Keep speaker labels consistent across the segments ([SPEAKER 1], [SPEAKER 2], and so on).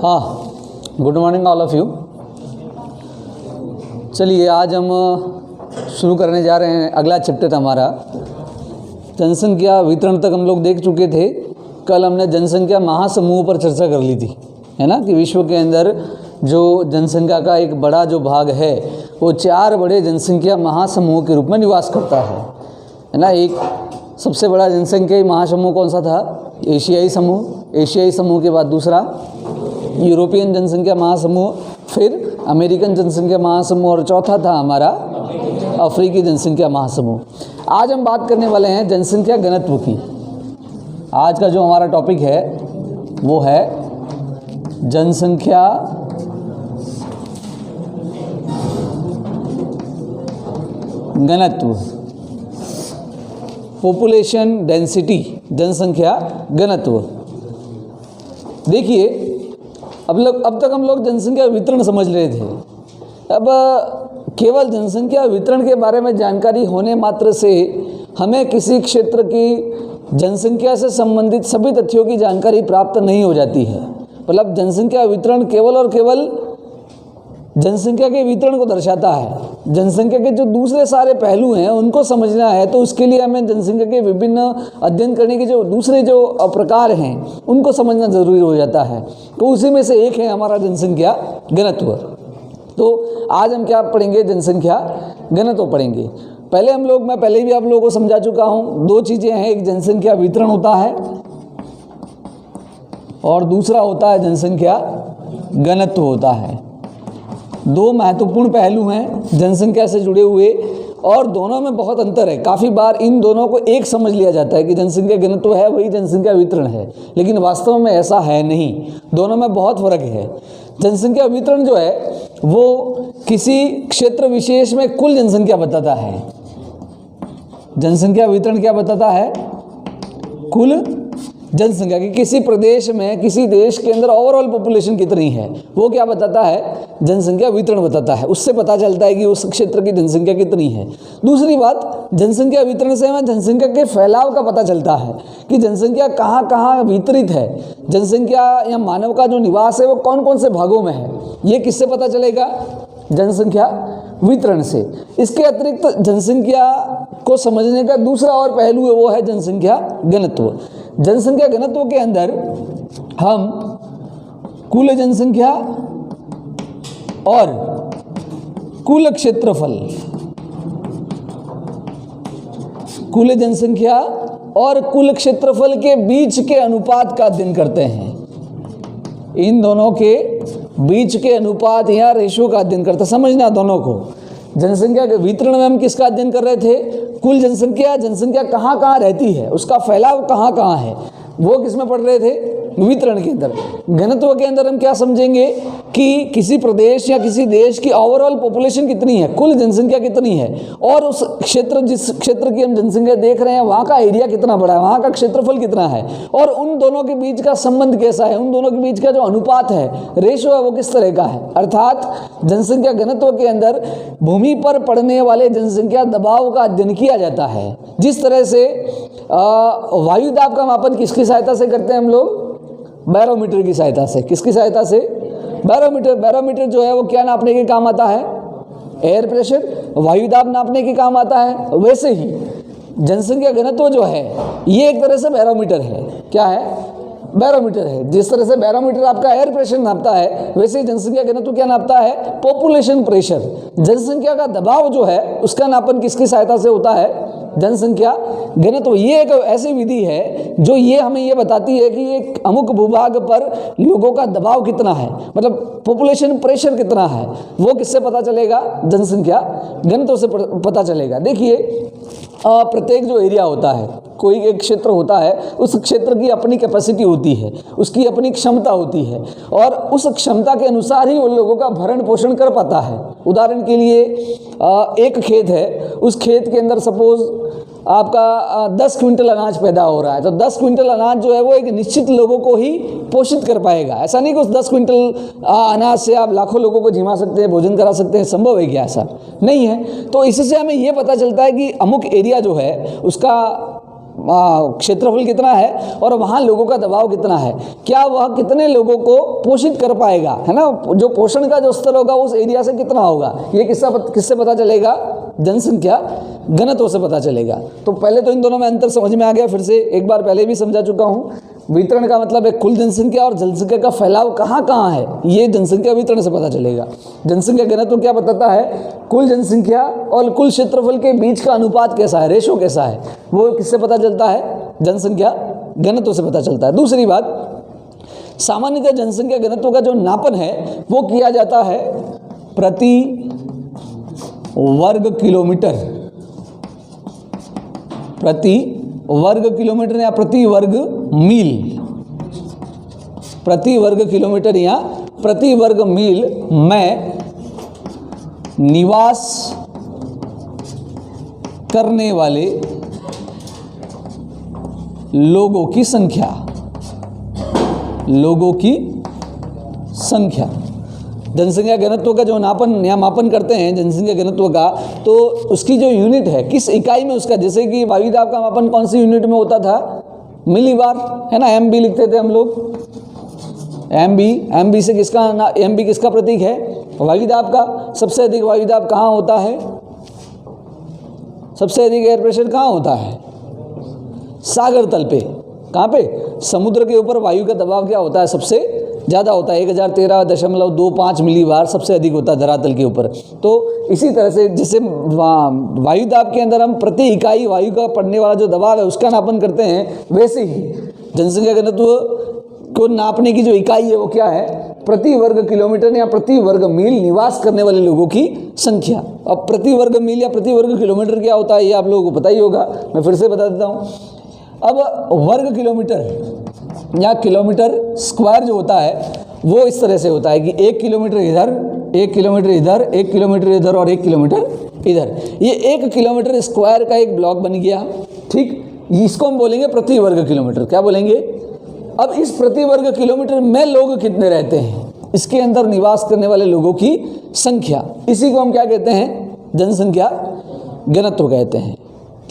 [SPEAKER 1] हाँ, good morning all of you. चलिए आज हम शुरू करने जा रहे हैं। अगला चैप्टर हमारा जनसंख्या वितरण तक हम लोग देख चुके थे। कल हमने जनसंख्या महासमूह पर चर्चा कर ली थी, है ना, कि विश्व के अंदर जो जनसंख्या का एक बड़ा जो भाग है वो 4 बड़े जनसंख्या महासमूह के रूप में निवास करता है ना। एक सबसे बड़ा जनसंख्या महासमूह कौन सा था? एशियाई समूह। एशियाई समूह के बाद दूसरा यूरोपियन जनसंख्या महासमूह, फिर अमेरिकन जनसंख्या महासमूह और चौथा था हमारा अफ्रीकी जनसंख्या महासमूह। आज हम बात करने वाले हैं जनसंख्या घनत्व की। आज का जो हमारा टॉपिक है वो है जनसंख्या घनत्व, पॉपुलेशन डेंसिटी, जनसंख्या घनत्व। देखिए अब तक हम लोग जनसंख्या वितरण समझ रहे थे। अब केवल जनसंख्या वितरण के बारे में जानकारी होने मात्र से हमें किसी क्षेत्र की जनसंख्या से संबंधित सभी तथ्यों की जानकारी प्राप्त नहीं हो जाती है। मतलब जनसंख्या वितरण केवल और केवल जनसंख्या के वितरण को दर्शाता है। जनसंख्या के जो दूसरे सारे पहलू हैं उनको समझना है तो उसके लिए हमें जनसंख्या के विभिन्न अध्ययन करने के जो दूसरे जो प्रकार हैं उनको समझना ज़रूरी हो जाता है। तो उसी में से एक है हमारा जनसंख्या घनत्व। तो आज हम क्या पढ़ेंगे? जनसंख्या घनत्व पढ़ेंगे। मैं पहले भी आप लोगों को समझा चुका हूँ। 2 चीज़ें हैं, एक जनसंख्या वितरण होता है और दूसरा होता है जनसंख्या घनत्व होता है। 2 महत्वपूर्ण पहलू हैं जनसंख्या से जुड़े हुए और दोनों में बहुत अंतर है। काफ़ी बार इन दोनों को एक समझ लिया जाता है कि जनसंख्या घनत्व है वही जनसंख्या वितरण है, लेकिन वास्तव में ऐसा है नहीं। दोनों में बहुत फर्क है। जनसंख्या वितरण जो है वो किसी क्षेत्र विशेष में कुल जनसंख्या बताता है। जनसंख्या वितरण क्या बताता है? कुल जनसंख्या की किसी प्रदेश में, किसी देश के अंदर ओवरऑल पॉपुलेशन कितनी है वो क्या बताता है? जनसंख्या वितरण बताता है। उससे पता चलता है कि उस क्षेत्र की जनसंख्या कितनी है। दूसरी बात, जनसंख्या वितरण से हमें जनसंख्या के फैलाव का पता चलता है कि जनसंख्या कहाँ कहाँ वितरित है। जनसंख्या या मानव का जो निवास है वो कौन कौन से भागों में है, ये किससे पता चलेगा? जनसंख्या वितरण से। इसके अतिरिक्त जनसंख्या को समझने का दूसरा और पहलू है वो है जनसंख्या घनत्व। जनसंख्या घनत्व के अंदर हम कुल जनसंख्या और कुल क्षेत्रफल, कुल जनसंख्या और कुल क्षेत्रफल के बीच के अनुपात का अध्ययन करते हैं। इन दोनों के बीच के अनुपात या रेशियो का अध्ययन करते हैं। समझना दोनों को। जनसंख्या के वितरण में हम किसका अध्ययन कर रहे थे? कुल जनसंख्या। जनसंख्या कहाँ कहाँ रहती है, उसका फैलाव कहाँ कहाँ है, वो किस में पढ़ रहे थे? वितरण के अंदर। घनत्व के अंदर हम क्या समझेंगे कि किसी प्रदेश या किसी देश की ओवरऑल पॉपुलेशन कितनी है, कुल जनसंख्या कितनी है, और उस क्षेत्र, जिस क्षेत्र की हम जनसंख्या देख रहे हैं वहाँ का एरिया कितना बड़ा है, वहाँ का क्षेत्रफल कितना है, और उन दोनों के बीच का संबंध कैसा है, उन दोनों के बीच का जो अनुपात है, रेशो है, वो किस तरह का है। अर्थात जनसंख्या घनत्व के अंदर भूमि पर पड़ने वाले जनसंख्या दबाव का अध्ययन किया जाता है। जिस तरह से वायु दाब का मापन किसकी सहायता से करते हैं हम लोग? बैरोमीटर की सहायता से। किसकी सहायता से? बैरोमीटर। बैरोमीटर जो है वो क्या नापने के काम आता है? एयर प्रेशर, वायु दाब नापने के काम आता है। वैसे ही जनसंख्या घनत्व जो है ये एक तरह से बैरोमीटर है। क्या है? बैरोमीटर है। जिस तरह से बैरोमीटर आपका एयर प्रेशर नापता है, वैसे ही जनसंख्या घनत्व क्या नापता है? Population pressure. जनसंख्या का दबाव जो है उसका नापन किसकी सहायता से होता है? जनसंख्या घनत्व। ये एक ऐसी विधि है जो ये हमें ये बताती है कि एक अमुक भूभाग पर लोगों का दबाव कितना है, मतलब पॉपुलेशन प्रेशर कितना है, वो किससे पता चलेगा? जनसंख्या घनत्व से पता चलेगा। देखिए प्रत्येक जो एरिया होता है, कोई एक क्षेत्र होता है, उस क्षेत्र की अपनी कैपेसिटी होती है, उसकी अपनी क्षमता होती है, और उस क्षमता के अनुसार ही उन लोगों का भरण पोषण कर पाता है। उदाहरण के लिए एक खेत है, उस खेत के अंदर सपोज आपका 10 क्विंटल अनाज पैदा हो रहा है, तो 10 क्विंटल अनाज जो है वो एक निश्चित लोगों को ही पोषित कर पाएगा। ऐसा नहीं कि उस 10 क्विंटल अनाज से आप लाखों लोगों को जिमा सकते हैं, भोजन करा सकते हैं। संभव है क्या? ऐसा नहीं है। तो इससे हमें ये पता चलता है कि अमुक एरिया जो है उसका क्षेत्रफल कितना है और वहाँ लोगों का दबाव कितना है, क्या वह कितने लोगों को पोषित कर पाएगा, है ना, जो पोषण का जो स्तर होगा उस एरिया से कितना होगा, ये किससे पता चलेगा, जनसंख्या घनत्व से पता चलेगा। तो पहले तो इन दोनों में अंतर समझ में आ गया, फिर से एक बार पहले भी समझा चुका हूँ। वितरण का मतलब है कुल जनसंख्या, और जनसंख्या का फैलाव कहाँ कहाँ है ये जनसंख्या वितरण से पता चलेगा। जनसंख्या घनत्व क्या बताता है, कुल जनसंख्या और कुल क्षेत्रफल के बीच का अनुपात कैसा है, रेशो कैसा है, वो किससे पता चलता है, जनसंख्या घनत्व से पता चलता है। दूसरी बात, सामान्यतः जनसंख्या घनत्व का जो नापन है वो किया जाता है प्रति वर्ग किलोमीटर, प्रति वर्ग किलोमीटर या प्रति वर्ग मील, प्रति वर्ग किलोमीटर या प्रति वर्ग मील में निवास करने वाले लोगों की संख्या, लोगों की संख्या। जनसंख्या घनत्व का जो नापन या मापन करते हैं जनसंख्या घनत्व का, तो उसकी जो यूनिट है किस इकाई में उसका, जैसे कि वायुदाब का मापन कौन सी यूनिट में होता था, मिलीबार, है ना, एमबी लिखते थे हम लोग, एमबी से किसका एमबी किसका प्रतीक है, वायुदाब का। सबसे अधिक वायुदाब कहाँ होता है, सबसे अधिक एयर प्रेशर कहाँ होता है, सागर तल पे, कहाँ पे, समुद्र के ऊपर वायु का दबाव क्या होता है, सबसे ज़्यादा होता है, 1013.25 मिलीबार सबसे अधिक होता है धरातल के ऊपर। तो इसी तरह से जैसे वायुदाब के अंदर हम प्रति इकाई वायु का पड़ने वाला जो दबाव है उसका नापन करते हैं, वैसे ही जनसंख्या घनत्व को नापने की जो इकाई है वो क्या है, प्रति वर्ग किलोमीटर या प्रति वर्ग मील निवास करने वाले लोगों की संख्या। अब प्रति वर्ग मील या प्रति वर्ग किलोमीटर क्या होता है ये आप लोगों को पता ही होगा, मैं फिर से बता देता हूँ। अब वर्ग किलोमीटर या किलोमीटर स्क्वायर जो होता है वो इस तरह से होता है कि 1 किलोमीटर इधर, 1 किलोमीटर इधर, 1 किलोमीटर इधर और 1 किलोमीटर इधर, ये 1 किलोमीटर स्क्वायर का एक ब्लॉक बन गया, ठीक, इसको हम बोलेंगे प्रति वर्ग किलोमीटर। क्या बोलेंगे, अब इस प्रति वर्ग किलोमीटर में लोग कितने रहते हैं, इसके अंदर निवास करने वाले लोगों की संख्या, इसी को हम क्या कहते हैं, जनसंख्या घनत्व कहते हैं।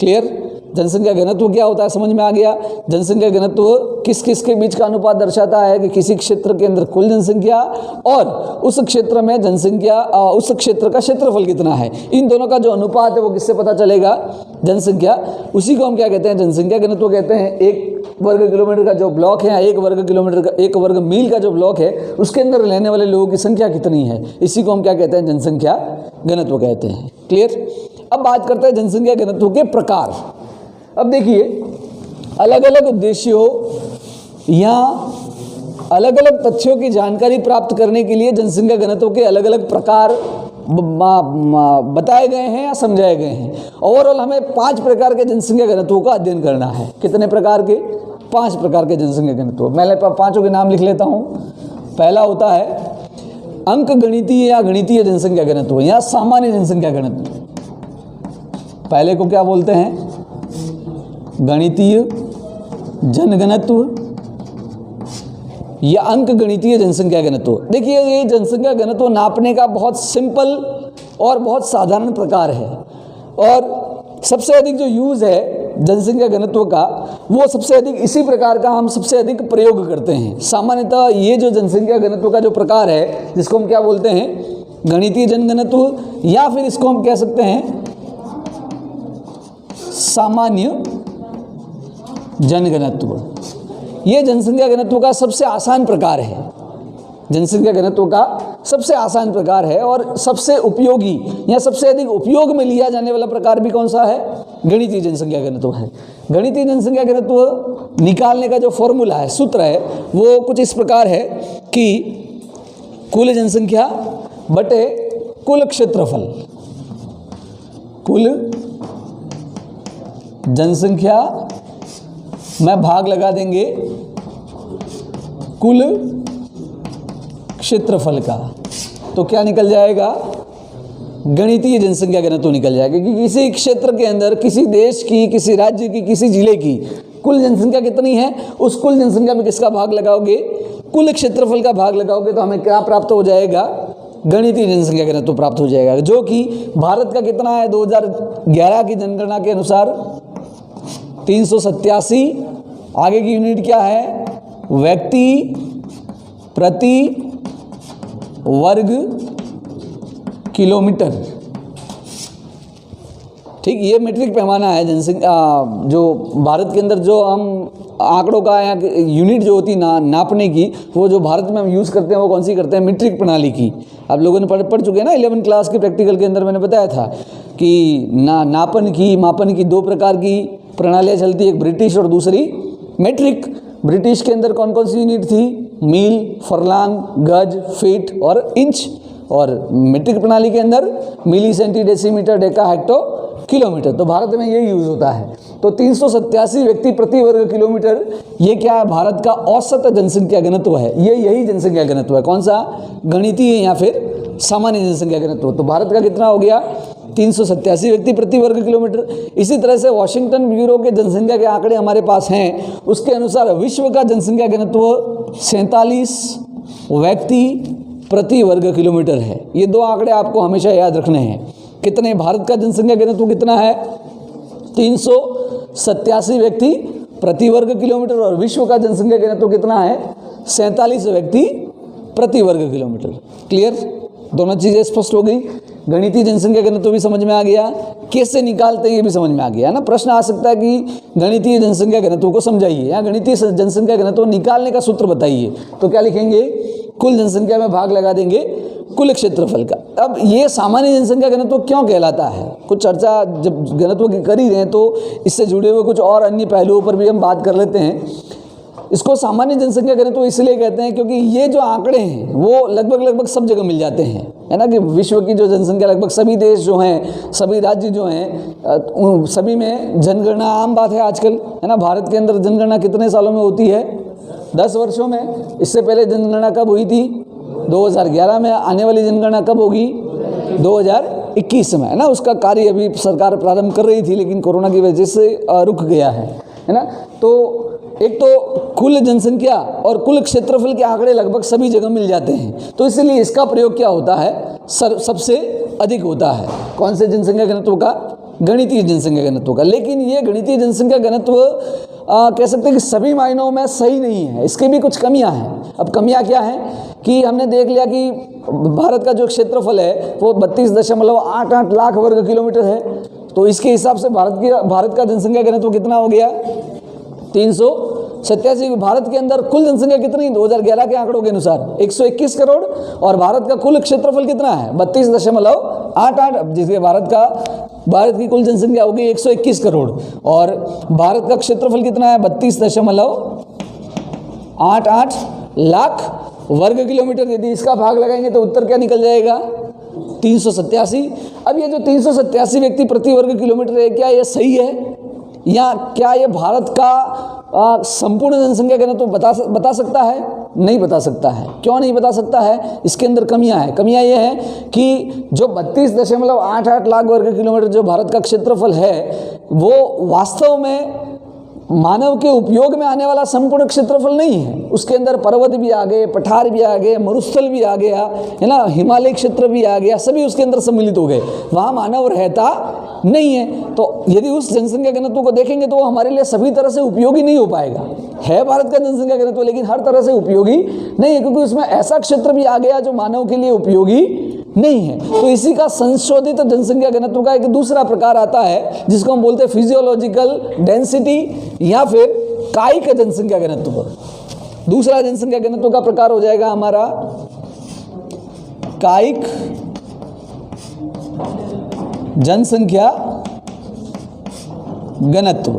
[SPEAKER 1] क्लियर, जनसंख्या घनत्व क्या होता है समझ में आ गया। जनसंख्या घनत्व किस किस के बीच का अनुपात दर्शाता है कि किसी क्षेत्र के अंदर कुल जनसंख्या और उस क्षेत्र में जनसंख्या, उस क्षेत्र का क्षेत्रफल कितना है, इन दोनों का जो अनुपात है वो किससे पता चलेगा, जनसंख्या, उसी को हम क्या कहते हैं, जनसंख्या घनत्व कहते हैं। 1 वर्ग किलोमीटर का जो ब्लॉक है, 1 वर्ग किलोमीटर का, 1 वर्ग मील का जो ब्लॉक है उसके अंदर रहने वाले लोगों की संख्या कितनी है, इसी को हम क्या कहते हैं, जनसंख्या घनत्व कहते हैं। क्लियर। अब बात करते हैं जनसंख्या घनत्व के प्रकार। अब देखिए, अलग अलग उद्देश्यों या अलग अलग तथ्यों की जानकारी प्राप्त करने के लिए जनसंख्या घनत्व के अलग अलग प्रकार बताए गए हैं या समझाए गए हैं। ओवरऑल हमें 5 प्रकार के जनसंख्या घनत्वों का अध्ययन करना है। कितने प्रकार के, 5 प्रकार के जनसंख्या घनत्व। मैं पांचों के नाम लिख लेता हूँ। पहला होता है अंक गणितीय या गणितीय जनसंख्या घनत्व या सामान्य जनसंख्या घनत्व। पहले को क्या बोलते हैं, गणितीय जनघनत्व या अंक गणितीय जनसंख्या घनत्व। देखिए, ये जनसंख्या घनत्व नापने का बहुत सिंपल और बहुत साधारण प्रकार है, और सबसे अधिक जो यूज़ है जनसंख्या घनत्व का वो सबसे अधिक इसी प्रकार का हम सबसे अधिक प्रयोग करते हैं। सामान्यतः ये जो जनसंख्या घनत्व का जो प्रकार है जिसको हम क्या बोलते हैं, गणितीय जनघनत्व, या फिर इसको हम कह सकते हैं सामान्य जनघनत्व। ये जनसंख्या घनत्व का सबसे आसान प्रकार है, जनसंख्या घनत्व का सबसे आसान प्रकार है, और सबसे उपयोगी या सबसे अधिक उपयोग में लिया जाने वाला प्रकार भी कौन सा है, गणितीय जनसंख्या घनत्व है। गणितीय जनसंख्या घनत्व निकालने का जो फॉर्मूला है, सूत्र है, वो कुछ इस प्रकार है कि कुल जनसंख्या बटे कुल क्षेत्रफल, कुल जनसंख्या में भाग लगा देंगे कुल क्षेत्रफल का, तो क्या निकल जाएगा, गणितीय जनसंख्या घनत्व निकल जाएगा। कि किसी क्षेत्र के अंदर, किसी देश की, किसी राज्य की, किसी जिले की कुल जनसंख्या कितनी है, उस कुल जनसंख्या में किसका भाग लगाओगे, कुल क्षेत्रफल का भाग लगाओगे, तो हमें क्या प्राप्त हो जाएगा, गणितीय जनसंख्या घनत्व प्राप्त हो जाएगा। जो कि भारत का कितना है, 2011 की जनगणना के अनुसार 387। आगे की यूनिट क्या है? व्यक्ति प्रति वर्ग किलोमीटर। ठीक, ये मीट्रिक पैमाना है जनसंख्या जो भारत के अंदर जो हम आंकड़ों का या यूनिट जो होती नापने की, वो जो भारत में हम यूज़ करते हैं वो कौन सी करते हैं? मीट्रिक प्रणाली की। आप लोगों ने पढ़ चुके हैं ना 11वीं क्लास के प्रैक्टिकल के अंदर मैंने बताया था कि मापन की दो प्रकार की प्रणालियाँ चलती है, एक ब्रिटिश और दूसरी मीट्रिक। ब्रिटिश के अंदर कौन कौन सी यूनिट थी? मील, फरलांग, गज, फीट और इंच। और मीट्रिक प्रणाली के अंदर milli, centi, decimetre, deca, hecto, kilometre. तो भारत में यही यूज़ होता है। तो 387 व्यक्ति प्रति वर्ग किलोमीटर, ये क्या है? भारत का औसत जनसंख्या घनत्व है। ये यही जनसंख्या घनत्व है। कौन सा? गणितीय या फिर सामान्य जनसंख्या घनत्व। तो भारत का कितना हो गया? 387 व्यक्ति प्रति वर्ग किलोमीटर। इसी तरह से वॉशिंगटन ब्यूरो के जनसंख्या के आंकड़े हमारे पास हैं। उसके अनुसार विश्व का जनसंख्या घनत्व 47 व्यक्ति प्रति वर्ग किलोमीटर है। ये दो आंकड़े आपको हमेशा याद रखने हैं। कितने? भारत का जनसंख्या घनत्व कितना है? 387 व्यक्ति प्रति वर्ग किलोमीटर। और विश्व का जनसंख्या घनत्व कितना है? 47 व्यक्ति प्रति वर्ग किलोमीटर। क्लियर? दोनों चीज़ें स्पष्ट हो गई। गणितीय जनसंख्या घनत्व भी समझ में आ गया, कैसे निकालते हैं ये भी समझ में आ गया ना। प्रश्न आ सकता है कि गणितीय जनसंख्या घनत्व को समझाइए या गणितीय जनसंख्या घनत्व निकालने का सूत्र बताइए। तो क्या लिखेंगे? कुल जनसंख्या में भाग लगा देंगे कुल क्षेत्रफल का। अब ये सामान्य जनसंख्या घनत्व क्यों कहलाता है? कुछ चर्चा जब घनत्व की कर ही रहे हैं तो इससे जुड़े हुए कुछ और अन्य पहलुओं पर भी हम बात कर लेते हैं। इसको सामान्य जनसंख्या घनत्व इसलिए कहते हैं क्योंकि ये जो आंकड़े हैं वो लगभग सब जगह मिल जाते हैं, है ना। कि विश्व की जो जनसंख्या लगभग सभी देश जो हैं, सभी राज्य जो हैं, उन सभी में जनगणना आम बात है आजकल, है ना। भारत के अंदर जनगणना कितने सालों में होती है? 10 वर्षों में। इससे पहले जनगणना कब हुई थी? 2011 में। आने वाली जनगणना कब होगी? 2021 में, है ना। उसका कार्य अभी सरकार प्रारंभ कर रही थी लेकिन कोरोना की वजह से रुक गया है ना। तो एक तो कुल जनसंख्या और कुल क्षेत्रफल के आंकड़े लगभग सभी जगह मिल जाते हैं, तो इसलिए इसका प्रयोग क्या होता है? सबसे अधिक होता है। कौन से जनसंख्या घनत्व का? गणितीय जनसंख्या घनत्व का। लेकिन ये गणितीय जनसंख्या घनत्व कह सकते हैं कि सभी मायनों में सही नहीं है, इसकी भी कुछ कमियां हैं। अब कमियां क्या हैं कि हमने देख लिया कि भारत का जो क्षेत्रफल है वो 32.88 लाख वर्ग किलोमीटर है। तो इसके हिसाब से भारत का जनसंख्या घनत्व कितना हो गया? 387। भारत के अंदर कुल जनसंख्या कितनी? 2011 के आंकड़ों के अनुसार 121 करोड़। और भारत का कुल क्षेत्रफल कितना है? 32.88। जिसके भारत की कुल जनसंख्या होगी 121 करोड़ और भारत का क्षेत्रफल कितना है? 32.88 लाख वर्ग किलोमीटर। यदि इसका भाग लगाएंगे तो उत्तर क्या निकल जाएगा? 387। अब ये जो 387 व्यक्ति प्रति वर्ग किलोमीटर है, क्या ये सही है या क्या ये भारत का संपूर्ण जनसंख्या घनत्व तो बता सकता है? नहीं बता सकता है। क्यों नहीं बता सकता है? इसके अंदर कमियां हैं। कमियां ये हैं कि जो 32.88 लाख वर्ग किलोमीटर जो भारत का क्षेत्रफल है वो वास्तव में मानव के उपयोग में आने वाला संपूर्ण क्षेत्रफल नहीं है। उसके अंदर पर्वत भी आ गए, पठार भी आ गए, मरुस्थल भी आ गया, है ना, हिमालय क्षेत्र भी आ गया, सभी उसके अंदर सम्मिलित हो गए। वहाँ मानव रहता नहीं है। तो यदि उस जनसंख्या घनत्व को देखेंगे तो वो हमारे लिए सभी तरह से उपयोगी नहीं हो पाएगा। है भारत का जनसंख्या घनत्व लेकिन हर तरह से उपयोगी नहीं है, क्योंकि उसमें ऐसा क्षेत्र भी आ गया जो मानव के लिए उपयोगी नहीं है। तो इसी का संशोधित जनसंख्या घनत्व का एक दूसरा प्रकार आता है जिसको हम बोलते हैं फिजियोलॉजिकल डेंसिटी या फिर कायिक जनसंख्या घनत्व। दूसरा जनसंख्या घनत्व का प्रकार हो जाएगा हमारा कायिक जनसंख्या घनत्व।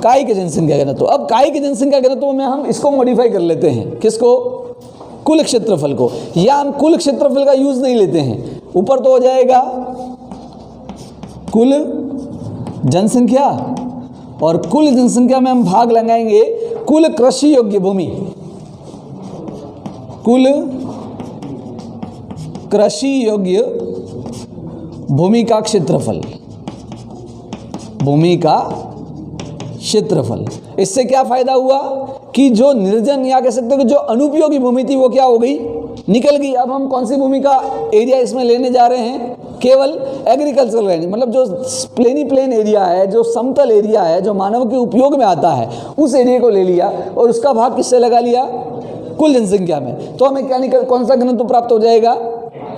[SPEAKER 1] कायिक जनसंख्या घनत्व। अब कायिक जनसंख्या घनत्व में हम इसको मॉडिफाई कर लेते हैं। किसको? कुल क्षेत्रफल को। या हम कुल क्षेत्रफल का यूज नहीं लेते हैं। ऊपर तो हो जाएगा कुल जनसंख्या और कुल जनसंख्या में हम भाग लगाएंगे कुल कृषि योग्य भूमि। कुल कृषि योग्य भूमि का क्षेत्रफल। भूमि का क्षेत्रफल। इससे क्या फायदा हुआ कि जो निर्जन या कह सकते हो कि जो अनुपयोगी भूमि थी वो क्या हो गई? निकल गई। अब हम कौन सी भूमि का एरिया इसमें लेने जा रहे हैं? केवल एग्रीकल्चरल लैंड, मतलब जो प्लेन एरिया है, जो समतल एरिया है, जो मानव के उपयोग में आता है, उस एरिया को ले लिया और उसका भाग किससे लगा लिया? कुल जनसंख्या में। तो हमें क्या कौन सा घनत्व प्राप्त हो जाएगा?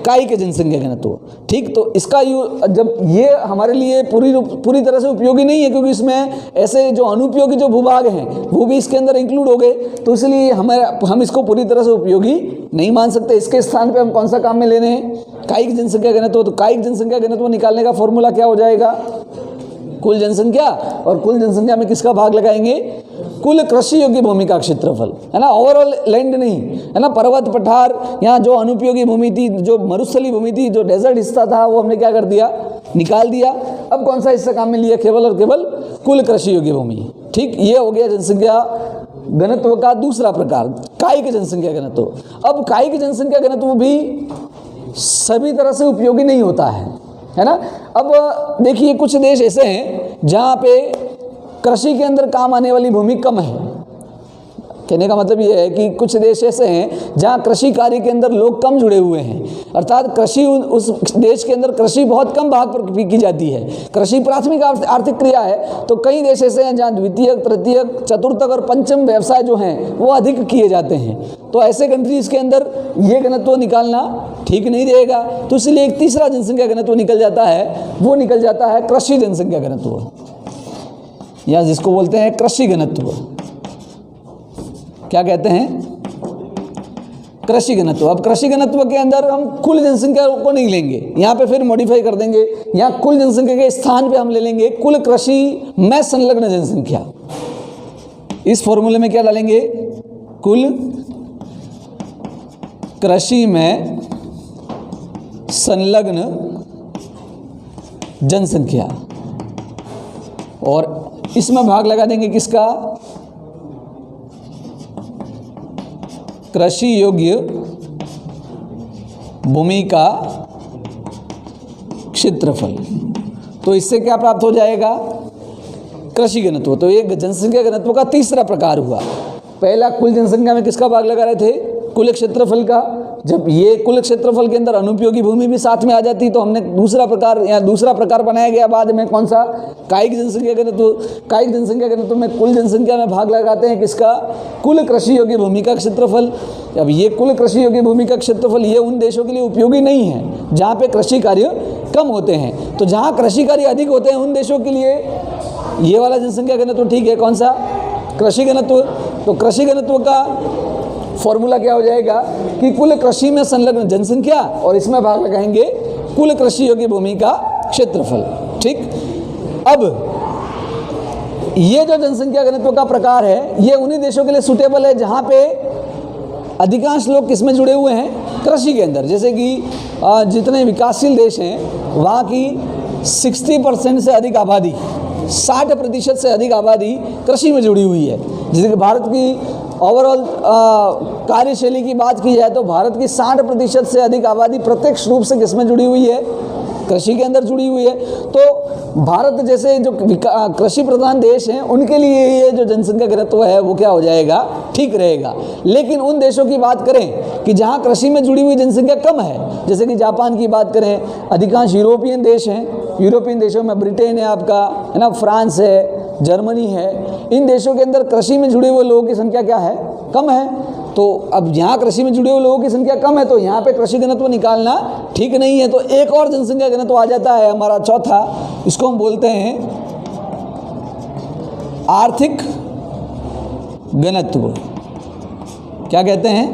[SPEAKER 1] कायिक जनसंख्या घनत्व। ठीक, तो इसका जब ये हमारे लिए पूरी तरह से उपयोगी नहीं है, क्योंकि इसमें ऐसे जो अनुपयोगी जो भूभाग हैं वो भी इसके अंदर इंक्लूड हो गए, तो इसलिए हम इसको पूरी तरह से उपयोगी नहीं मान सकते। इसके स्थान पे हम कौन सा काम में लेने हैं? कायिक जनसंख्या घनत्व। तो कायिक जनसंख्या घनत्व निकालने का फॉर्मूला क्या हो जाएगा? कुल जनसंख्या, और कुल जनसंख्या में किसका भाग लगाएंगे? कुल कृषि योग्य भूमि का क्षेत्रफल, है ना, ओवरऑल लैंड नहीं, है ना। पर्वत पठार, यहाँ जो अनुपयोगी भूमि थी, जो मरुस्थली भूमि थी, जो डेजर्ट हिस्सा था, वो हमने क्या कर दिया? निकाल दिया। अब कौन सा हिस्सा काम में लिया? केवल और केवल कुल कृषि योग्य भूमि। ठीक, ये हो गया जनसंख्या घनत्व का दूसरा प्रकार, कायिक जनसंख्या घनत्व। अब कायिक जनसंख्या घनत्व भी सभी तरह से उपयोगी नहीं होता है ना। अब देखिए, कुछ देश ऐसे हैं जहाँ पे कृषि के अंदर काम आने वाली भूमि कम है। कहने का मतलब ये है कि कुछ देश ऐसे हैं जहाँ कृषि कार्य के अंदर लोग कम जुड़े हुए हैं, अर्थात कृषि उस देश के अंदर कृषि बहुत कम भाग पर की जाती है। कृषि प्राथमिक आर्थिक क्रिया है, तो कई देश ऐसे हैं जहाँ द्वितीयक, तृतीयक, चतुर्थक और पंचम व्यवसाय जो हैं वो अधिक किए जाते हैं। तो ऐसे कंट्रीज के अंदर ये घनत्व निकालना ठीक नहीं रहेगा, तो इसलिए एक तीसरा जनसंख्या घनत्व निकल जाता है, वो निकल जाता है कृषि जनसंख्या घनत्व, या जिसको बोलते हैं कृषि घनत्व। क्या कहते हैं? कृषि घनत्व। अब कृषि घनत्व के अंदर हम कुल जनसंख्या को नहीं लेंगे, यहाँ पे फिर मॉडिफाई कर देंगे। यहाँ कुल जनसंख्या के स्थान पे हम ले लेंगे कुल कृषि में संलग्न जनसंख्या। इस फॉर्मूले में क्या डालेंगे? कुल कृषि में संलग्न जनसंख्या, और इसमें भाग लगा देंगे किसका? कृषि योग्य भूमि का क्षेत्रफल। तो इससे क्या प्राप्त हो जाएगा? कृषि घनत्व। तो ये जनसंख्या घनत्व का तीसरा प्रकार हुआ। पहला कुल जनसंख्या में किसका भाग लगा रहे थे? कुल क्षेत्रफल का। जब ये कुल क्षेत्रफल के अंदर अनुपयोगी भूमि भी साथ में आ जाती, तो हमने दूसरा प्रकार बनाया गया बाद में, कौन सा? कायिक जनसंख्या घनत्व। कायिक जनसंख्या घनत्व में कुल जनसंख्या में भाग लगाते हैं किसका? कुल कृषि योग्य भूमि का क्षेत्रफल। अब ये कुल कृषि योग्य भूमि का क्षेत्रफल ये उन देशों के लिए उपयोगी नहीं है जहाँ पे कृषि कार्य कम होते हैं। तो जहाँ कृषि कार्य अधिक होते हैं उन देशों के लिए ये वाला जनसंख्या घनत्व ठीक है। कौन सा? कृषि घनत्व। तो कृषि घनत्व का फॉर्मूला क्या हो जाएगा कि कुल कृषि में संलग्न जनसंख्या, और इसमें भाग लगाएंगे कुल कृषि योग्य भूमि का क्षेत्रफल। ठीक, अब ये जो जनसंख्या घनत्व का प्रकार है ये उन्हीं देशों के लिए सूटेबल है जहाँ पे अधिकांश लोग किसमें जुड़े हुए हैं? कृषि के अंदर। जैसे कि जितने विकासशील देश हैं वहाँ की 60% से अधिक आबादी, 60% से अधिक आबादी कृषि में जुड़ी हुई है। जैसे कि भारत की ओवरऑल कार्यशैली की बात की जाए तो भारत की 60% से अधिक आबादी प्रत्यक्ष रूप से किसमें जुड़ी हुई है? कृषि के अंदर जुड़ी हुई है। तो भारत जैसे जो कृषि प्रधान देश हैं उनके लिए ये जो जनसंख्या घनत्व है वो क्या हो जाएगा? ठीक रहेगा। लेकिन उन देशों की बात करें कि जहाँ कृषि में जुड़ी हुई जनसंख्या कम है, जैसे कि जापान की बात करें, अधिकांश यूरोपियन देश हैं, यूरोपियन देशों में ब्रिटेन है आपका, है ना, फ्रांस है, जर्मनी है, इन देशों के अंदर कृषि में जुड़े हुए लोगों की संख्या क्या है? कम है। तो अब यहाँ कृषि में जुड़े हुए लोगों की संख्या कम है, तो यहाँ पे कृषि घनत्व निकालना ठीक नहीं है। तो एक और जनसंख्या घनत्व आ जाता है हमारा चौथा, इसको हम बोलते हैं आर्थिक घनत्व। क्या कहते हैं?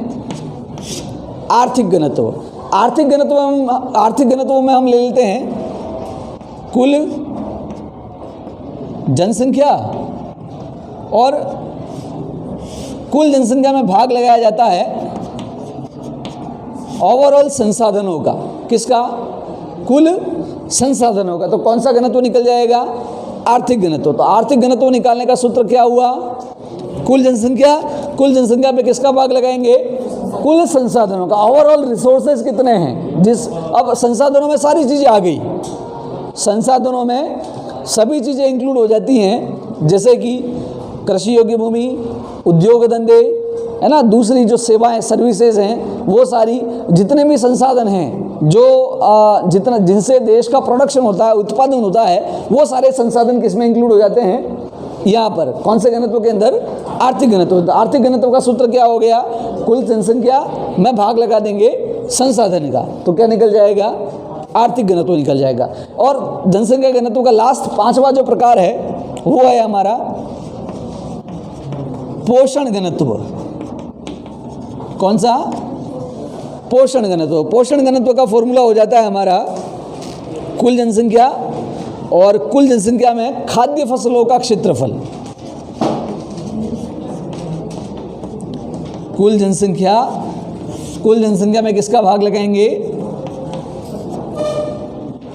[SPEAKER 1] आर्थिक घनत्व। आर्थिक घनत्व में हम ले लेते हैं कुल जनसंख्या, और कुल जनसंख्या में भाग लगाया जाता है ओवरऑल संसाधनों का। किसका? कुल संसाधनों का। तो कौन सा घनत्व निकल जाएगा? आर्थिक घनत्व। तो आर्थिक घनत्व निकालने का सूत्र क्या हुआ? कुल जनसंख्या। कुल जनसंख्या पे किसका भाग लगाएंगे? कुल संसाधनों का। ओवरऑल रिसोर्सेज कितने हैं? अब संसाधनों में सारी चीज़ें आ गई, संसाधनों में सभी चीज़ें इंक्लूड हो जाती हैं, जैसे कि कृषि योग्य भूमि, उद्योग धंधे, है ना, दूसरी जो सेवाएं सर्विसेज हैं, वो सारी जितने भी संसाधन हैं जो जितना जिनसे देश का प्रोडक्शन होता है, उत्पादन होता है, वो सारे संसाधन किसमें इंक्लूड हो जाते हैं? यहाँ पर कौन से घनत्व के अंदर? आर्थिक घनत्व। आर्थिक घनत्व का सूत्र क्या हो गया? कुल जनसंख्या में भाग लगा देंगे संसाधन का, तो क्या निकल जाएगा? आर्थिक घनत्व निकल जाएगा। और जनसंख्या घनत्व का लास्ट 5वां जो प्रकार है वो है हमारा पोषण घनत्व। कौन सा? पोषण घनत्व। पोषण घनत्व का फॉर्मूला हो जाता है हमारा कुल जनसंख्या और कुल जनसंख्या में खाद्य फसलों का क्षेत्रफल। कुल जनसंख्या में किसका भाग लगाएंगे?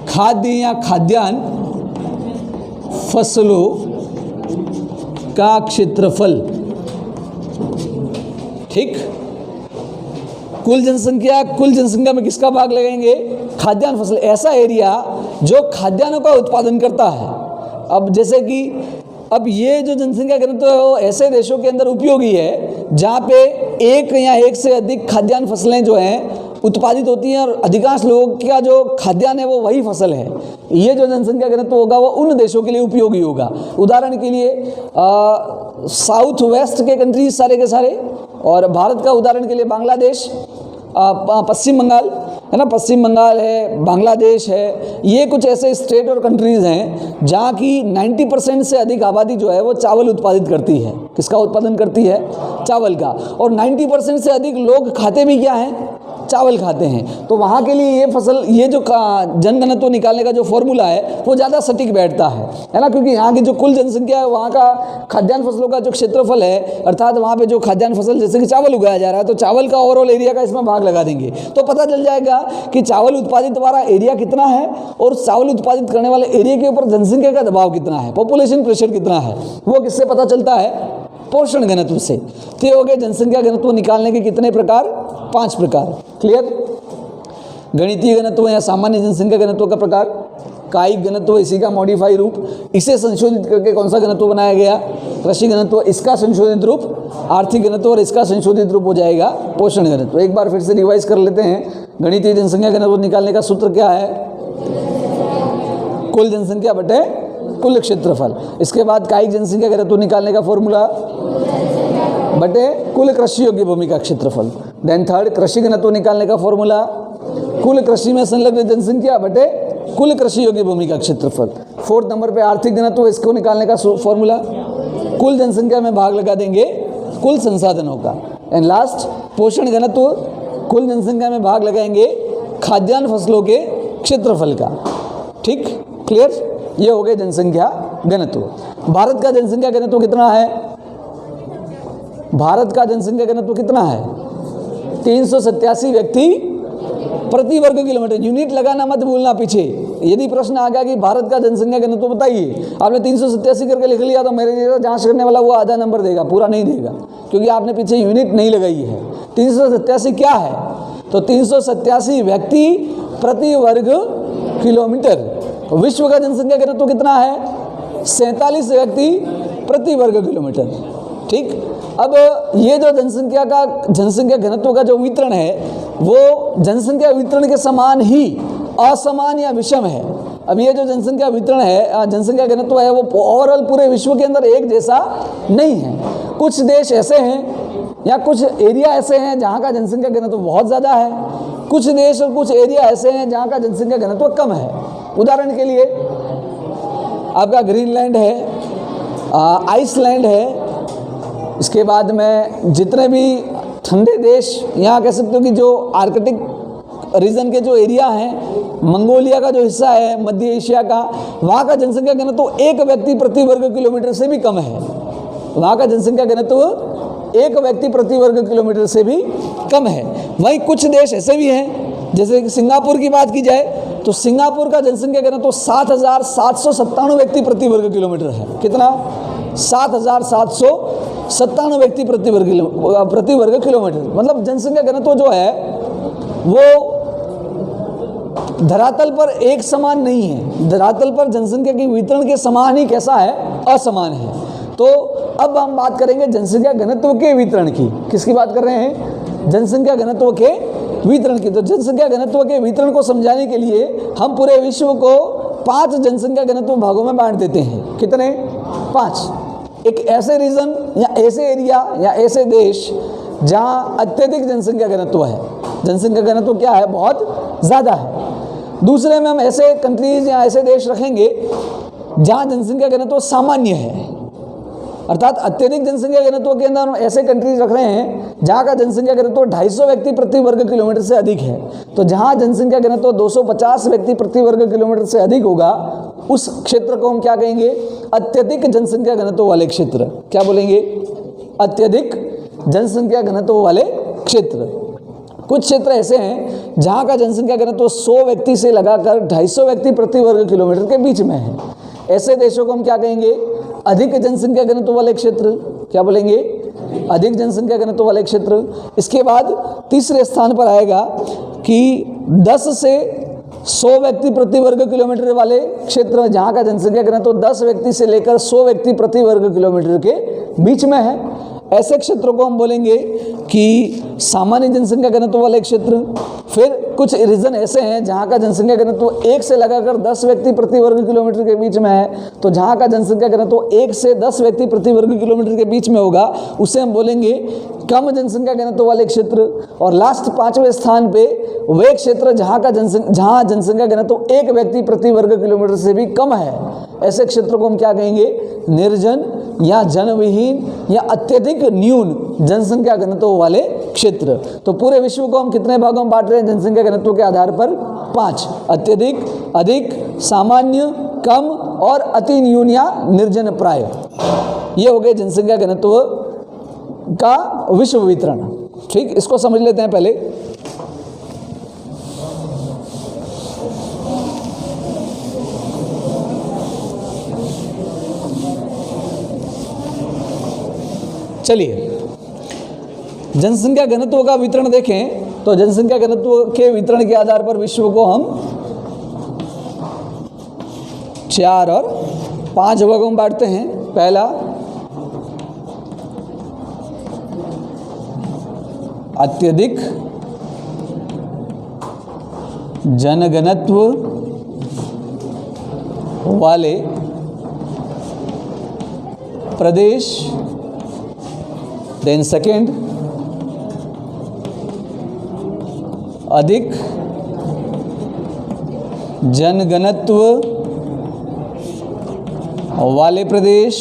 [SPEAKER 1] खाद्य या खाद्यान्न फसलों का क्षेत्रफल। ठीक, कुल जनसंख्या में किसका भाग लगाएंगे? खाद्यान्न फसल, ऐसा एरिया जो खाद्यान्नों का उत्पादन करता है। अब जैसे कि अब ये जो जनसंख्या घनत्व है वो ऐसे देशों के अंदर उपयोगी है जहाँ पे एक या एक से अधिक खाद्यान्न फसलें जो हैं उत्पादित होती हैं और अधिकांश लोगों का जो खाद्यान्न है वो वही फसल है। ये जो जनसंख्या घनत्व होगा वो उन देशों के लिए उपयोगी होगा। उदाहरण के लिए साउथ वेस्ट के कंट्रीज सारे के सारे, और भारत का उदाहरण के लिए बांग्लादेश, पश्चिम बंगाल है ना, पश्चिम बंगाल है, बांग्लादेश है, ये कुछ ऐसे स्टेट और कंट्रीज़ हैं जहाँ की 90% से अधिक आबादी जो है वो चावल उत्पादित करती है। किसका उत्पादन करती है? चावल का। और 90% से अधिक लोग खाते भी क्या हैं? चावल खाते हैं। तो वहाँ के लिए ये फसल, ये जो जनघनत्व निकालने का जो फॉर्मूला है वो ज़्यादा सटीक बैठता है ना, क्योंकि यहाँ की जो कुल जनसंख्या है वहाँ का खाद्यान्न फसलों का जो क्षेत्रफल है, अर्थात वहाँ पे जो खाद्यान्न फसल जैसे कि चावल उगाया जा रहा है, तो चावल का ओवरऑल एरिया का इसमें भाग लगा देंगे तो पता चल जाएगा कि चावल उत्पादित वाला एरिया कितना है और चावल उत्पादित करने वाले एरिया के ऊपर जनसंख्या का दबाव कितना है, पॉपुलेशन प्रेशर कितना है, वो किससे पता चलता है? पोषण घनत्व से। तो हो गए जनसंख्या घनत्व निकालने के कितने प्रकार? 5 प्रकार। क्लियर? गणितीय घनत्व या सामान्य जनसंख्या घनत्व का प्रकार, कायिक घनत्व इसी का मॉडिफाई रूप, इसे संशोधित करके कौन सा घनत्व बनाया गया? कृषि घनत्व, इसका संशोधित रूप आर्थिक घनत्व और इसका संशोधित रूप हो जाएगा पोषण घनत्व। एक बार फिर से रिवाइज कर लेते हैं। गणितीय जनसंख्या घनत्व निकालने का सूत्र क्या है? कुल जनसंख्या बटे कुल क्षेत्रफल। इसके बाद कायिक जनसंख्या घनत्व निकालने का फॉर्मूला बटे कुल कृषि योग्य भूमि का क्षेत्रफल। देन थर्ड, कृषि घनत्व निकालने का फॉर्मूला कुल कृषि में संलग्न जनसंख्या बटे कुल कृषि योग्य भूमि का क्षेत्रफल। 4th नंबर पे आर्थिक घनत्व, इसको निकालने का फॉर्मूला कुल जनसंख्या में भाग लगा देंगे कुल संसाधनों का। एंड लास्ट, पोषण घनत्व, कुल जनसंख्या में भाग लगाएंगे खाद्यान्न फसलों के क्षेत्रफल का। ठीक, क्लियर? ये हो गए जनसंख्या घनत्व। भारत का जनसंख्या घनत्व कितना है? भारत का जनसंख्या घनत्व कितना है? 387 व्यक्ति प्रति वर्ग किलोमीटर। यूनिट लगाना मत भूलना पीछे। यदि प्रश्न आ गया कि भारत का जनसंख्या घनत्व बताइए, आपने 387 करके लिख लिया तो मेरे जैसा जांच करने वाला वो आधा नंबर देगा, पूरा नहीं देगा, क्योंकि आपने पीछे यूनिट नहीं लगाई है। 387 क्या है? तो 387 व्यक्ति प्रति वर्ग किलोमीटर। विश्व का जनसंख्या घनत्व कितना है? 47 व्यक्ति प्रति वर्ग किलोमीटर। ठीक, अब ये जो जनसंख्या घनत्व का जो वितरण है वो जनसंख्या वितरण के समान ही असमान या विषम है। अब ये जो जनसंख्या वितरण है, जनसंख्या घनत्व है, वो ओवरऑल पूरे विश्व के अंदर एक जैसा नहीं है। कुछ देश ऐसे हैं या कुछ एरिया ऐसे हैं जहाँ का जनसंख्या घनत्व बहुत ज़्यादा है, कुछ देश और कुछ एरिया ऐसे हैं जहाँ का जनसंख्या घनत्व कम है। उदाहरण के लिए आपका ग्रीनलैंड है, आइसलैंड है, इसके बाद में जितने भी ठंडे देश, यहाँ कह सकते हो कि जो आर्कटिक रीजन के जो एरिया हैं, मंगोलिया का जो हिस्सा है मध्य एशिया का, वहाँ का जनसंख्या घनत्व 1 व्यक्ति प्रति वर्ग किलोमीटर से भी कम है। वहाँ का जनसंख्या घनत्व 1 व्यक्ति प्रति वर्ग किलोमीटर से भी कम है। वहीं कुछ देश ऐसे भी हैं, जैसे कि सिंगापुर की बात की जाए तो सिंगापुर का जनसंख्या घनत्व 7,797 व्यक्ति प्रति वर्ग किलोमीटर है। कितना? 7,797 व्यक्ति प्रति वर्ग किलोमीटर। मतलब जनसंख्या घनत्व जो है वो धरातल पर एक समान नहीं है। धरातल पर जनसंख्या की वितरण के समान ही कैसा है? असमान है। तो अब हम बात करेंगे जनसंख्या घनत्व के वितरण की। किसकी बात कर रहे हैं? जनसंख्या घनत्व के वितरण की। तो जनसंख्या घनत्व के वितरण को समझाने के लिए हम पूरे विश्व को 5 जनसंख्या घनत्व भागों में बांट देते हैं। कितने? 5। एक ऐसे रीजन या ऐसे एरिया या ऐसे देश जहां अत्यधिक जनसंख्या घनत्व है, जनसंख्या घनत्व क्या है? बहुत ज़्यादा है। दूसरे में हम ऐसे कंट्रीज या ऐसे देश रखेंगे जहां जनसंख्या घनत्व सामान्य है, अर्थात अत्यधिक जनसंख्या घनत्व के अंदर हम ऐसे कंट्रीज रख रहे हैं जहां का जनसंख्या घनत्व 250 व्यक्ति प्रति वर्ग किलोमीटर से अधिक है। तो जहां जनसंख्या घनत्व 250 व्यक्ति प्रति वर्ग किलोमीटर से अधिक होगा, उस क्षेत्र को हम क्या कहेंगे? अत्यधिक जनसंख्या घनत्व वाले क्षेत्र। क्या बोलेंगे? अत्यधिक जनसंख्या घनत्व वाले क्षेत्र। कुछ क्षेत्र ऐसे हैं जहां का जनसंख्या घनत्व 100 व्यक्ति से लगाकर 250 व्यक्ति प्रति वर्ग किलोमीटर के बीच में है। ऐसे देशों को हम क्या कहेंगे? अधिक जनसंख्या घनत्व वाले क्षेत्र। क्या बोलेंगे? अधिक जनसंख्या घनत्व वाले क्षेत्र। इसके बाद तीसरे स्थान पर आएगा कि 10 से 100 व्यक्ति प्रति वर्ग किलोमीटर वाले क्षेत्र, जहाँ का जनसंख्या घनत्व 10 व्यक्ति से लेकर 100 व्यक्ति प्रति वर्ग किलोमीटर के बीच में है। ऐसे क्षेत्रों को हम बोलेंगे कि सामान्य जनसंख्या घनत्व वाले क्षेत्र। फिर कुछ रीजन ऐसे हैं जहाँ का जनसंख्या घनत्व 1 से लगाकर 10 व्यक्ति प्रति वर्ग किलोमीटर के बीच में है। तो जहाँ का जनसंख्या घनत्व 1 से 10 व्यक्ति प्रति वर्ग किलोमीटर के बीच में होगा, उसे हम बोलेंगे कम जनसंख्या घनत्व वाले क्षेत्र। और लास्ट 5वें स्थान पे वे क्षेत्र जहाँ जनसंख्या घनत्व 1 व्यक्ति प्रति वर्ग किलोमीटर से भी कम है। ऐसे क्षेत्र को हम क्या कहेंगे? निर्जन या जनविहीन या अत्यधिक न्यून जनसंख्या घनत्व वाले क्षेत्र। तो पूरे विश्व को हम कितने भागों में बांट रहे हैं जनसंख्या घनत्व के आधार पर? 5। अत्यधिक, अधिक, सामान्य, कम और अति न्यून या निर्जन प्राय। ये हो गए जनसंख्या घनत्व का विश्व वितरण। ठीक, इसको समझ लेते हैं पहले। चलिए, जनसंख्या घनत्व का वितरण देखें तो जनसंख्या घनत्व के वितरण के आधार पर विश्व को हम 4 और 5 भागों में बांटते हैं। पहला, अत्यधिक जनघनत्व वाले प्रदेश। देन सेकेंड, अधिक जनघनत्व वाले प्रदेश।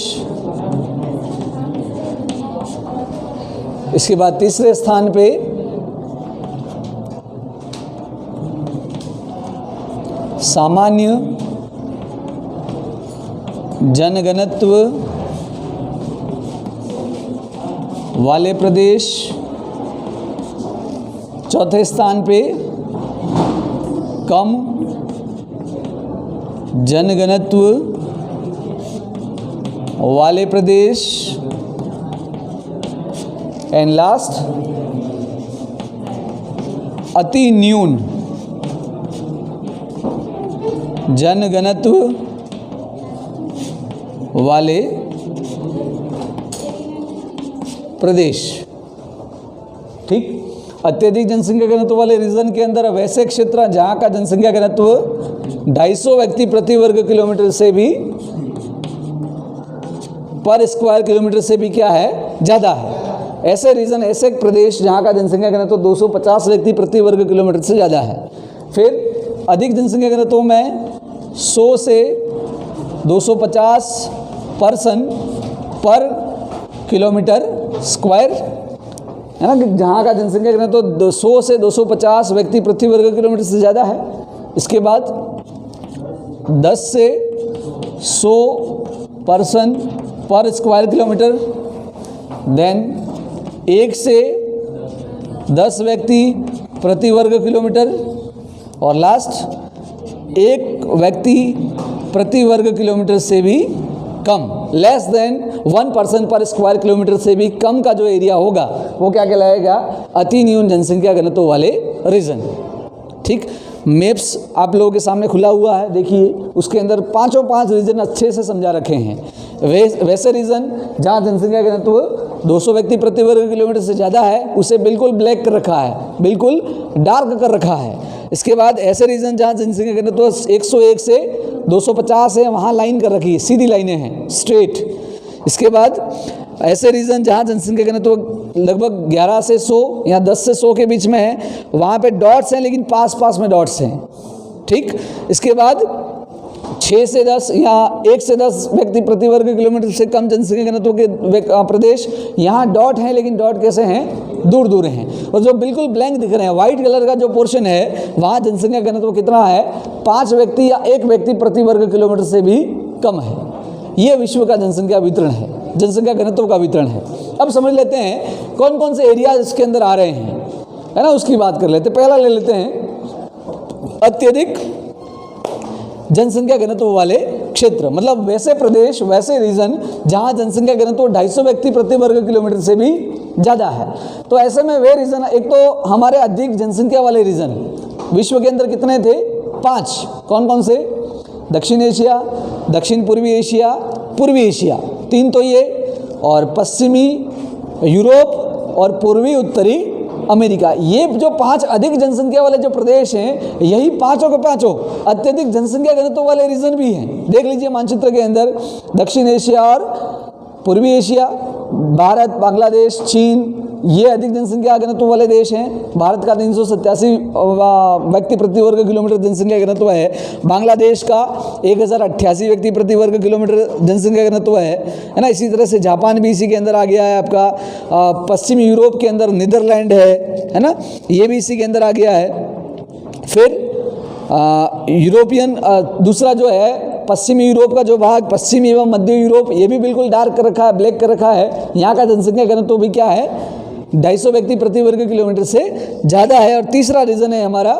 [SPEAKER 1] इसके बाद तीसरे स्थान पे सामान्य जनघनत्व वाले प्रदेश। चौथे स्थान पे कम जनघनत्व वाले प्रदेश। एंड लास्ट, अति न्यून जनघनत्व वाले प्रदेश। ठीक, अत्यधिक जनसंख्या घनत्व वाले रीजन के अंदर वैसे क्षेत्र जहां का जनसंख्या घनत्व 250 व्यक्ति प्रति वर्ग किलोमीटर से भी पर स्क्वायर किलोमीटर से भी क्या है? ज़्यादा है। ऐसे रीजन, ऐसे प्रदेश जहां का जनसंख्या घनत्व 250 व्यक्ति प्रति वर्ग किलोमीटर से ज़्यादा है। फिर अधिक जनसंख्या घनत्व में 100 से 250 पर्सन पर किलोमीटर स्क्वायर है ना, जहाँ का जनसंख्या घनत्व 100 से 250 व्यक्ति प्रति वर्ग किलोमीटर से ज़्यादा है। इसके बाद 10 से 100 पर्सन पर स्क्वायर किलोमीटर। देन 1 से 10 व्यक्ति प्रति वर्ग किलोमीटर। और लास्ट, 1 व्यक्ति प्रति वर्ग किलोमीटर से भी कम, लेस देन 1 पर्सन पर स्क्वायर किलोमीटर से भी कम का जो एरिया होगा वो क्या कहलाएगा? अति न्यून जनसंख्या घनत्व वाले रीजन। ठीक, मैप्स आप लोगों के सामने खुला हुआ है, देखिए उसके अंदर पांचों पांच रीजन अच्छे से समझा रखे हैं। वैसे रीजन जहाँ जनसंख्या घनत्व 200 व्यक्ति प्रति वर्ग किलोमीटर से ज़्यादा है उसे बिल्कुल ब्लैक कर रखा है, बिल्कुल डार्क कर रखा है। इसके बाद ऐसे रीजन जहाँ जनसंख्या घनत्व 101 से 250 है वहाँ लाइन कर रखी है, सीधी लाइनें हैं, स्ट्रेट। इसके बाद ऐसे रीजन जहाँ जनसंख्या घनत्व लगभग 11 से 100 या 10 से 100 के बीच में है वहाँ पे डॉट्स हैं, लेकिन पास पास में डॉट्स हैं, ठीक। इसके बाद 6 से 10 या 1 से 10 व्यक्ति प्रति वर्ग किलोमीटर से कम जनसंख्या घनत्व के प्रदेश, यहाँ डॉट हैं, लेकिन डॉट कैसे हैं, दूर दूर हैं। और जो बिल्कुल ब्लैंक दिख रहे हैं, व्हाइट कलर का जो पोर्शन है, वहाँ जनसंख्या घनत्व कितना है, 5 व्यक्ति या 1 व्यक्ति प्रति वर्ग किलोमीटर से भी कम है। ये विश्व का जनसंख्या वितरण है, जनसंख्या घनत्व का वितरण है। अब समझ लेते हैं कौन कौन से एरिया इसके अंदर आ रहे हैं, है ना, उसकी बात कर लेते हैं। पहला ले लेते हैं अत्यधिक जनसंख्या घनत्व वाले क्षेत्र, मतलब वैसे प्रदेश, वैसे रीजन जहां जनसंख्या घनत्व 250 व्यक्ति प्रति वर्ग किलोमीटर से भी ज़्यादा है। तो ऐसे में वे रीजन, एक तो हमारे अधिक जनसंख्या वाले रीजन विश्व के अंदर कितने थे, 5। कौन कौन से, दक्षिण एशिया, दक्षिण पूर्वी एशिया, पूर्वी एशिया, 3 तो ये, और पश्चिमी यूरोप और पूर्वी उत्तरी अमेरिका। ये जो 5 अधिक जनसंख्या वाले जो प्रदेश हैं, यही पांचों के पांचों अत्यधिक जनसंख्या घनत्व वाले रीजन भी हैं। देख लीजिए मानचित्र के अंदर, दक्षिण एशिया और पूर्वी एशिया, भारत, बांग्लादेश, चीन, ये अधिक जनसंख्या घनत्व वाले देश हैं। भारत का 387 व्यक्ति प्रति वर्ग किलोमीटर जनसंख्या घनत्व है, बांग्लादेश का 1088 व्यक्ति प्रति वर्ग किलोमीटर जनसंख्या घनत्व है ना। इसी तरह से जापान भी इसी के अंदर आ गया है आपका। पश्चिमी यूरोप के अंदर नीदरलैंड है ना, ये भी इसी के अंदर आ गया है। फिर यूरोपियन दूसरा जो है पश्चिमी यूरोप का जो भाग, पश्चिमी एवं मध्य यूरोप, ये भी बिल्कुल डार्क कर रखा है, ब्लैक कर रखा है। यहाँ का जनसंख्या घनत्व भी क्या है, 250 व्यक्ति प्रति वर्ग किलोमीटर से ज़्यादा है। और तीसरा रीजन है हमारा,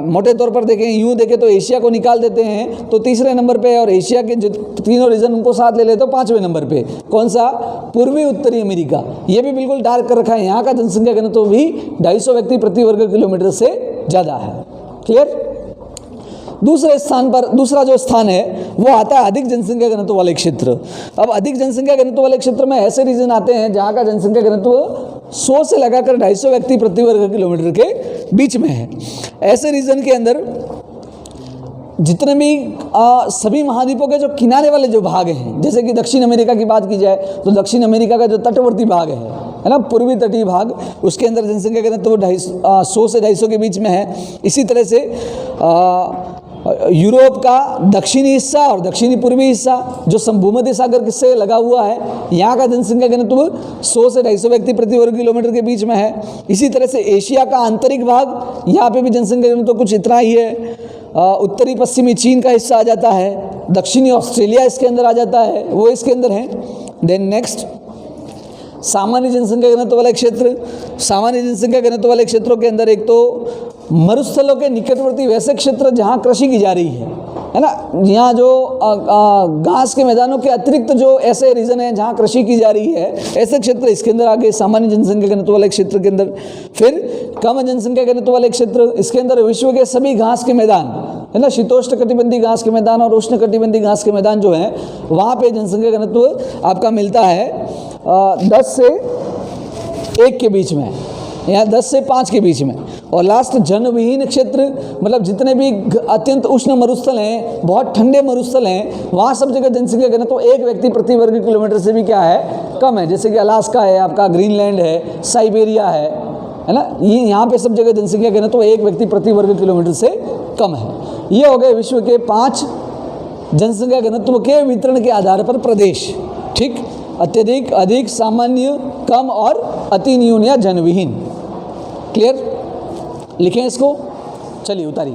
[SPEAKER 1] मोटे तौर पर देखें, यूँ देखें तो एशिया को निकाल देते हैं तो तीसरे नंबर पे, और एशिया के जो तीनों रीजन उनको साथ ले लेते तो 5वें नंबर पे। कौन सा, पूर्वी उत्तरी अमेरिका, ये भी बिल्कुल डार्क कर रखा है। यहाँ का जनसंख्या घनत्व भी 250 व्यक्ति प्रति वर्ग किलोमीटर से ज़्यादा है। क्लियर। दूसरे स्थान पर, दूसरा जो स्थान है वो आता है अधिक जनसंख्या घनत्व वाले क्षेत्र। अब अधिक जनसंख्या घनत्व वाले क्षेत्र में ऐसे रीजन आते हैं जहाँ का जनसंख्या घनत्व 100 से लगाकर 250 व्यक्ति प्रति वर्ग किलोमीटर के बीच में है। ऐसे रीजन के अंदर जितने भी सभी महाद्वीपों के जो किनारे वाले जो भाग हैं, जैसे कि दक्षिण अमेरिका की बात की जाए तो दक्षिण अमेरिका का जो तटवर्ती भाग है ना, पूर्वी तटीय भाग, उसके अंदर जनसंख्या घनत्व 100 से 250 के बीच में है। इसी तरह से यूरोप का दक्षिणी हिस्सा और दक्षिणी पूर्वी हिस्सा जो भूमध्य सागर से लगा हुआ है, यहाँ का जनसंख्या घनत्व 100 से 250 व्यक्ति प्रति वर्ग किलोमीटर के बीच में है। इसी तरह से एशिया का आंतरिक भाग, यहाँ पे भी जनसंख्या घनत्व कुछ इतना ही है। उत्तरी पश्चिमी चीन का हिस्सा आ जाता है, दक्षिणी ऑस्ट्रेलिया इसके अंदर आ जाता है, वो इसके अंदर है। देन नेक्स्ट, सामान्य जनसंख्या घनत्व वाले क्षेत्र। सामान्य जनसंख्या घनत्व वाले क्षेत्रों के अंदर एक तो मरुस्थलों के निकटवर्ती वैसे क्षेत्र जहाँ कृषि की जा रही है ना, यहाँ जो घास के मैदानों के अतिरिक्त जो ऐसे रीजन हैं जहाँ कृषि की जा रही है, ऐसे क्षेत्र इसके अंदर आ गए सामान्य जनसंख्या घनत्व वाले क्षेत्र के अंदर। फिर कम जनसंख्या घनत्व वाले क्षेत्र, इसके अंदर विश्व के सभी घास के मैदान है ना, शीतोष्ण कटिबंधीय घास के मैदान और उष्ण कटिबंधीय घास के मैदान जो हैं, वहाँ पे जनसंख्या घनत्व आपका मिलता है 10 से 1 के बीच में, या 10 से 5 के बीच में। और लास्ट जनविहीन क्षेत्र, मतलब जितने भी अत्यंत उष्ण मरुस्थल हैं, बहुत ठंडे मरुस्थल हैं, वहाँ सब जगह जनसंख्या घनत्व 1 व्यक्ति प्रति वर्ग किलोमीटर से भी क्या है, कम है। जैसे कि अलास्का है, आपका ग्रीनलैंड है, साइबेरिया है ना, ये यहाँ पे सब जगह जनसंख्या घनत्व 1 व्यक्ति प्रति वर्ग किलोमीटर से कम है। ये हो गए विश्व के 5 जनसंख्या घनत्व के वितरण के आधार पर प्रदेश, ठीक। अत्यधिक, अधिक, सामान्य, कम और अति न्यून या जनविहीन। क्लियर। लिखें इसको, चलिए उतारिए।